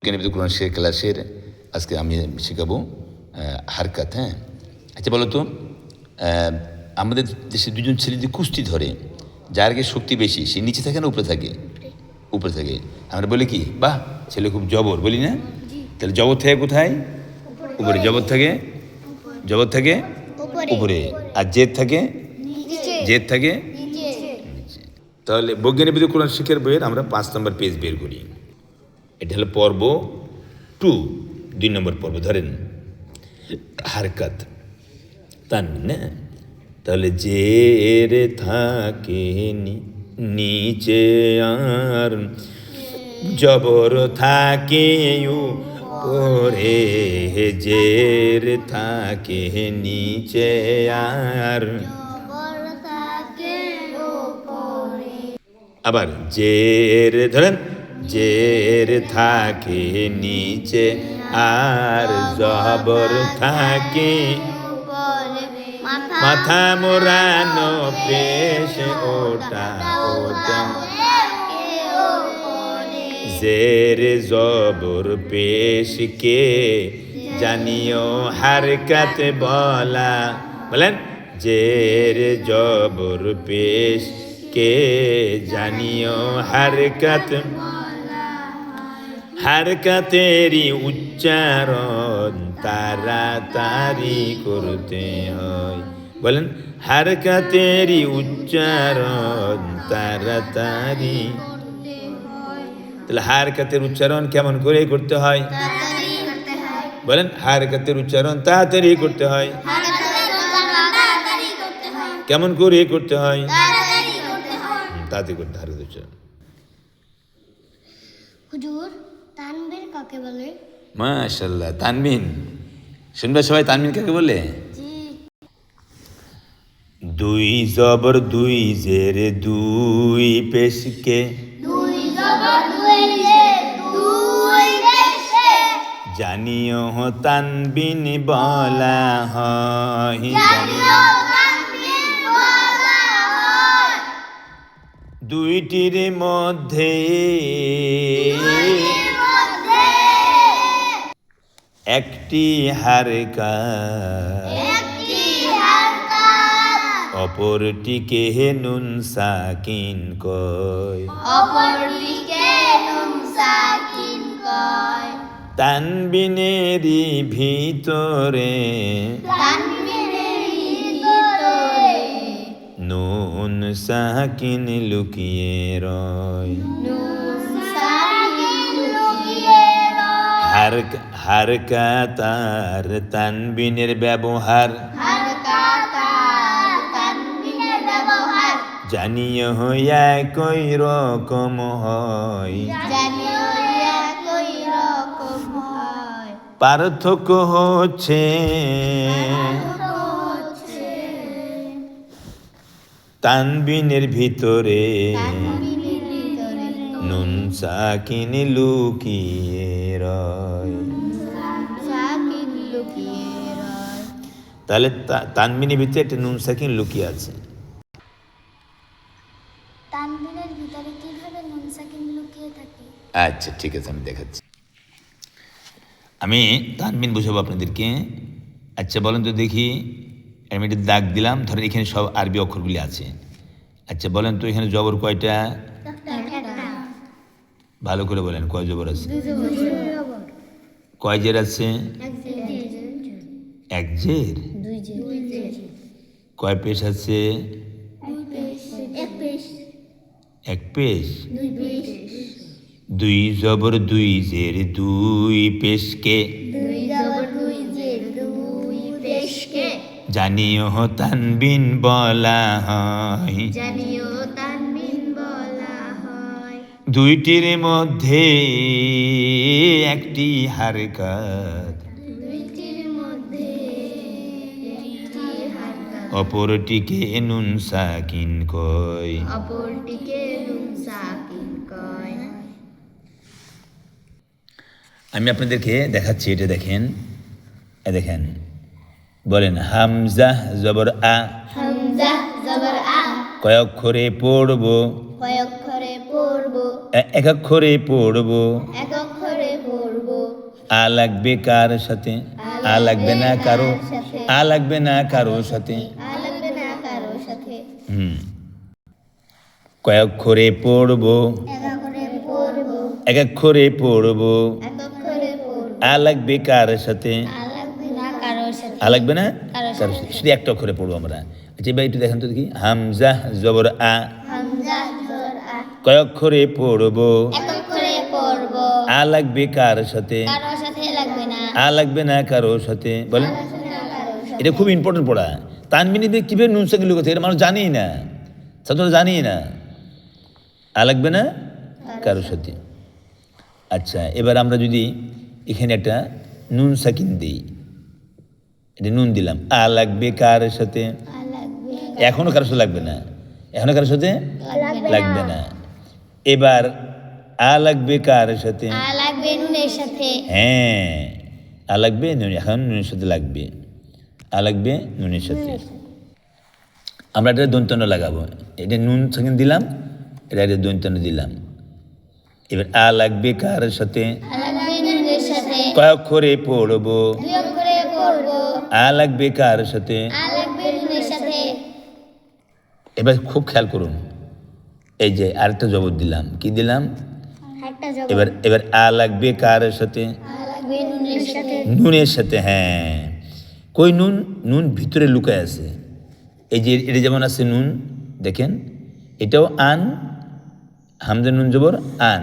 জ্ঞানীবিদ কোরআন শেখার ক্লাসের আজকে আমি শেখাবো হারকাত। হ্যাঁ, আচ্ছা বলো তো, আমাদের দেশে দুজন ছেলে যে কুস্তি ধরে, যার আগে শক্তি বেশি সে নিচে থাকে না উপরে থাকে? উপরে থাকে। আমরা বলি কি, বাহ ছেলে খুব জবর, বলি না? তাহলে জবর থাকে কোথায়? উপরে। জবর থাকে উপরে, আর জেদ থাকে নিচে। তাহলে বৈজ্ঞানিক কোরআন শিক্ষার বইয়ের আমরা 5 নম্বর পেজ বের করি। এটা হলো পর্ব 2, 2 নম্বর পর্ব। ধরেন হারকাত তানবিন না, তাহলে জের থাকে নিচে আর জবর থাকে উপরে, জের থাকে নিচে আর আবার জের, ধরেন জের থাকে নিচে আর জবর থাকে মাথা মোড়ানো পেশ ওটা ওটা, জের জবর পেশ কে জানিও হারকাত বলা। বলেন জের জবর পেশ কে জানিও হারকাত, হারকাতেরই উচ্চারণ তাড়াতাড়ি করতে হয়। বলেন হারকাতেরই উচ্চারণ তাড়াতাড়ি। তাহলে হারকাতের উচ্চারণ কেমন করে করতে হয়? বলেন হারকাতের উচ্চারণ তাড়াতাড়ি করতে হয়। কেমন করে করতে হয়? তাড়াতাড়ি করতে হয় উচ্চারণ। হুজুর, তানবীর কাকে বলে? মাশাআল্লাহ, তানবিন শুনবে সবাই। তানবিন কাকে বলে? দুই জবর দুই জের দুই পেশকে, জানিও তানবিন বলা হয়। দুইটির মধ্যে একটি হারকাত, অপরটিকে নুন সাকিন কয়। তানবিনেরই ভিতরে নুন সাকিন লুকিয়ে রয়। হারকাত আর তানবিনের ব্যবহার জানিও একই রকম হয়। পার্থক্য হচ্ছে তানবিনের ভিতরে নুন সাকিন লুকিয়ে রয়। তাহলে তানবিনের ভিতরে একটা নুন সাকিন লুকিয়ে আছে। তানবীরের ভিতরে কিভাবে নুন সাকিন লুকিয়ে থাকে? আচ্ছা ঠিক আছে, আমি দেখাচ্ছি। আমি তানবিন বুঝাবো আপনাদেরকে। আচ্ছা বলেন তো দেখি, আমি একটা দাগ দিলাম, ধরেন এখানে সব আরবি অক্ষরগুলি আছে। আচ্ছা বলেন তো এখানে জবর কয়টা? ভালো করে বলেন, কয় জবর আছে? কয় জের আছে? এক জের। কয় পেশ আছে? এক পেশ। দুই জবর দুই জের দুই পেশকে, জানিও তানবিন বলা হয়। দুইটির মধ্যে একটি হারকাত, অপরটিকে নুন সাকিন কয়। আমি আপনাদেরকে দেখাচ্ছি, এটা দেখেন। দেখেন, বলেন হামজা জবর আ, কয় অক্ষরে পড়বো? এক অক্ষরে পড়বো। আ লাগবে কার সাথে, আ লাগবে না কারো, আ লাগবে না কারো সাথে। কয় অক্ষরে পড়বো, এক অক্ষরে পড়বো, আ লাগবে কার সাথে, আ লাগবে না কারো সাথে, শুধু একটা অক্ষরে পড়বো আমরা। আচ্ছা এবার একটু দেখেন তো দেখি, হামজা জবর আ, কয় অক্ষরে পড়বো, আ লাগবে কার সাথে, আ লাগবে না কারো সাথে। বলেন, এটা খুব ইম্পর্টেন্ট পড়া। তানবিনীতে কীভাবে নুন সাকিন লুকাতে, এটা মানুষ জানেই না, ছাত্ররা জানেই না। আ লাগবে না কারো সাথে। আচ্ছা এবার আমরা যদি এখানে একটা নুন সাকিন দিই, এটা নুন দিলাম, আ লাগবে কার সাথে, এখনো কারোর সাথে লাগবে না, এখনো কারোর সাথে লাগবে না। এবার আ লাগবে কার সাথে, হ্যাঁ আ লাগবে নুন, এখন নুনের সাথে লাগবে, আ লাগবে নুনের সাথে। আমরা এটা দন্তন্য লাগাবো, এটা নুন সাকিন দিলাম, এটা একটা দন্তন্য দিলাম। এবার আ লাগবে কার সাথে, কয় অক্ষরে পড়বো, আ লাগবে কার সাথে। এবার খুব খেয়াল করুন, এই যে আরেকটা জবর দিলাম, কি দিলাম, এবার এবার আ লাগবে কার সাথে, নুনের সাথে। হ্যাঁ কই নুন, নুন ভিতরে লুকায় আছে। এই যে এটা যেমন আছে নুন, দেখেন এটাও আন, হামজা নুন জবর আন,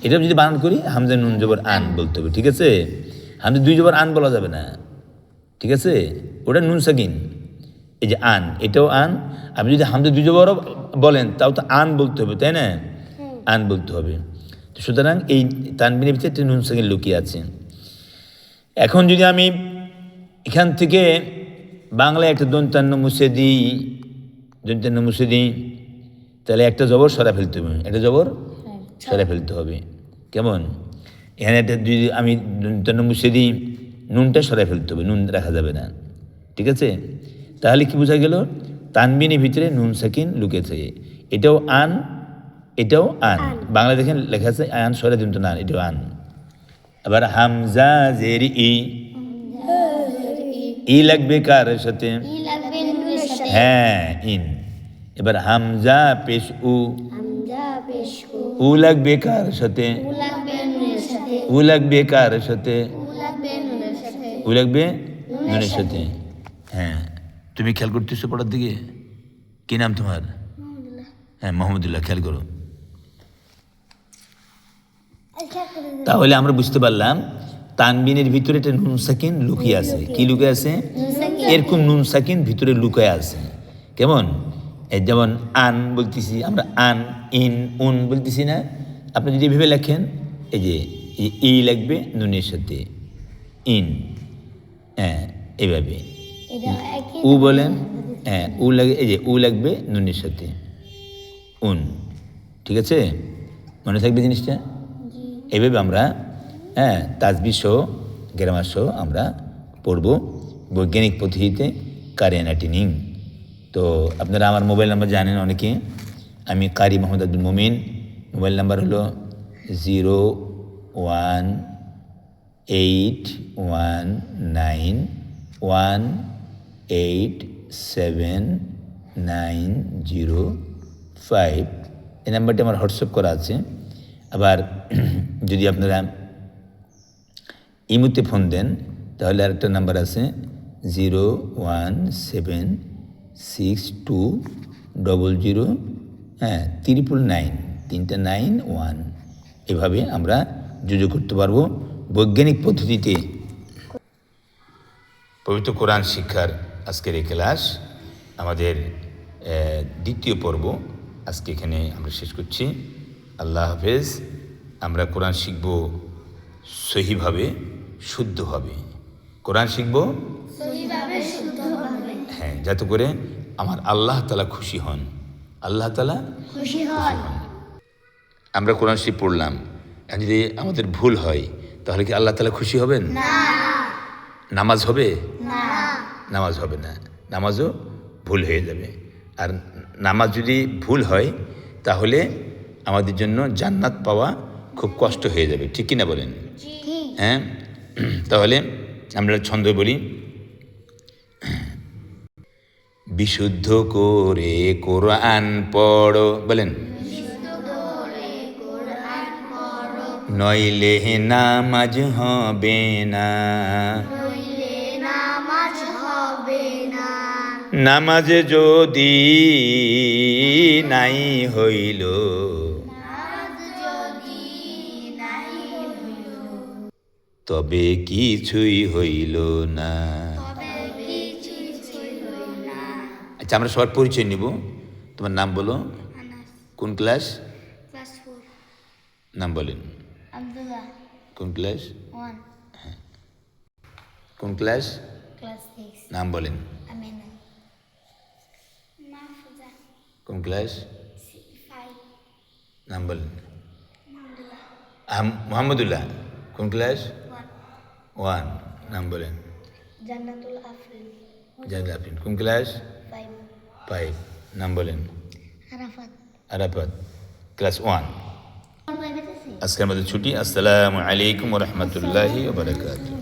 এটাও যদি বানান করি হামজা নুন জবর আন বলতে হবে, ঠিক আছে। হামজা দুই জবর আন বলা যাবে না, ঠিক আছে, ওটা নুন সাকিন। এই যে আন, এটাও আন, আপনি যদি হামজা দুই জবরও বলেন তাও তো আন বলতে হবে, তাই না, আন বলতে হবে। তো সুতরাং এই তানবিনের ভিতরে একটা নুন সাকিন লুকিয়ে আছে। এখন যদি আমি এখান থেকে বাংলায় একটা দন্তান্ন মুছে দিই, দন্তান্ন মুছে দিই, তাহলে একটা জবর সরা ফেলতে হবে, একটা জবর সরা ফেলতে হবে। কেমন, এখানে একটা যদি আমি দন্তান্ন মুছে দিই, নুনটা সরাই ফেলতে হবে, নুন রাখা যাবে না, ঠিক আছে। তাহলে কি বোঝা গেল, তানবিনের ভিতরে নুন সাকিন লুকেছে। এটাও আন, এটাও আন, বাংলা দেখেন লেখা আছে আন সরা দিন তো না, এটাও আন। আবার হামজা জের ই, ই লাগবে কার সাথে, হ্যাঁ ইন। এবার হামজা পেশ উ, উ লাগবে কার সাথে, উ লাগবে কার সাথে, উ লাগবে নুনের সাথে। হ্যাঁ তুমি খেয়াল করতেছো পড়ার দিকে, কি নাম তোমার, হ্যাঁ মোহাম্মদুল্লাহ, খেয়াল করো। তাহলে আমরা বুঝতে পারলাম তানবিনের ভিতরে একটা নুন সাকিন লুকিয়ে আছে। কি লুকিয়ে আছে, এরকম নুন সাকিন ভিতরে লুকিয়ে আছে। কেমন, যেমন আন বলতেছি আমরা, আন ইন উন বলতেছি না, আপনি যদি ভেবে লেখেন, এই যে ই লাগবে নুনের সাথে, ইন, হ্যাঁ এইভাবে উ বলেন, হ্যাঁ উ লাগে, এই যে উ লাগবে নুনের সাথে, উন, ঠিক আছে, মনে থাকবে জিনিসটা। এইভাবে আমরা হ্যাঁ তাজবির সহ গ্রামার সহ আমরা পড়ব বৈজ্ঞানিক পদ্ধতিতে কারিয়ানা ট্রেনিং। তো আপনারা আমার মোবাইল নাম্বার জানেন অনেকে, আমি কারি মোহাম্মদ আব্দুল মুমিন, মোবাইল নাম্বার হলো 01819187905। এই নাম্বারটি আমার হোয়াটসঅ্যাপ করা আছে। আবার যদি আপনারা ইমুতে ফোন দেন তাহলে আরেকটা নাম্বার আছে 0176200 তিনটা 91। এভাবে আমরা যোগাযোগ করতে পারবো বৈজ্ঞানিক পদ্ধতিতে। পবিত্র কোরআন শিক্ষার আজকের এই ক্লাস আমাদের দ্বিতীয় পর্ব আজকে এখানে আমরা শেষ করছি। আল্লাহ হাফেজ। আমরা কোরআন শিখব সহিভাবে, শুদ্ধভাবে। কোরআন শিখব হ্যাঁ, যাতে করে আমার আল্লাহ তাআলা খুশি হন, আল্লাহ তাআলা খুশি হন। আমরা কোরআন শরীফ পড়লাম, যদি আমাদের ভুল হয় তাহলে কি আল্লাহ তাআলা খুশি হবেন? না। নামাজ হবে? না, নামাজ হবে না, নামাজও ভুল হয়ে যাবে। আর নামাজ যদি ভুল হয় তাহলে আমাদের জন্য জান্নাত পাওয়া খুব কষ্ট হয়ে যাবে, ঠিক কিনা বলেন? হ্যাঁ, তাহলে আমরা ছন্দ বলি। বিশুদ্ধ করে কোরআন পড়ো, বলেন। নইলে নামাজ হবে না, নামাজ যদি নাই হইল, তবে কিছুই হইল না। আচ্ছা, আমরা সবার পরিচয় নিব। তোমার নাম বলো, কোন ক্লাস? ক্লাস 4। নাম বলেন। আব্দুল্লাহ। কোন ক্লাস? 1। কোন ক্লাস? ক্লাস 6। নাম বলেন। আমিনা। মাহফুজা। কোন ক্লাস? 5। নাম বলেন। মোহাম্মদুল্লাহ। কোন ক্লাস? 1। নাম বলেন। জান্নাতুল আফরিন। জান্নাতুল আফরিন। কোন ক্লাস? 5। নাম বলেন। আরাফাত। আরাফাত, ক্লাস 1। আজকের আমাদের ছুটি। আসসালামু আলাইকুম ওয়া রাহমাতুল্লাহি ওয়া বারাকাতুহু।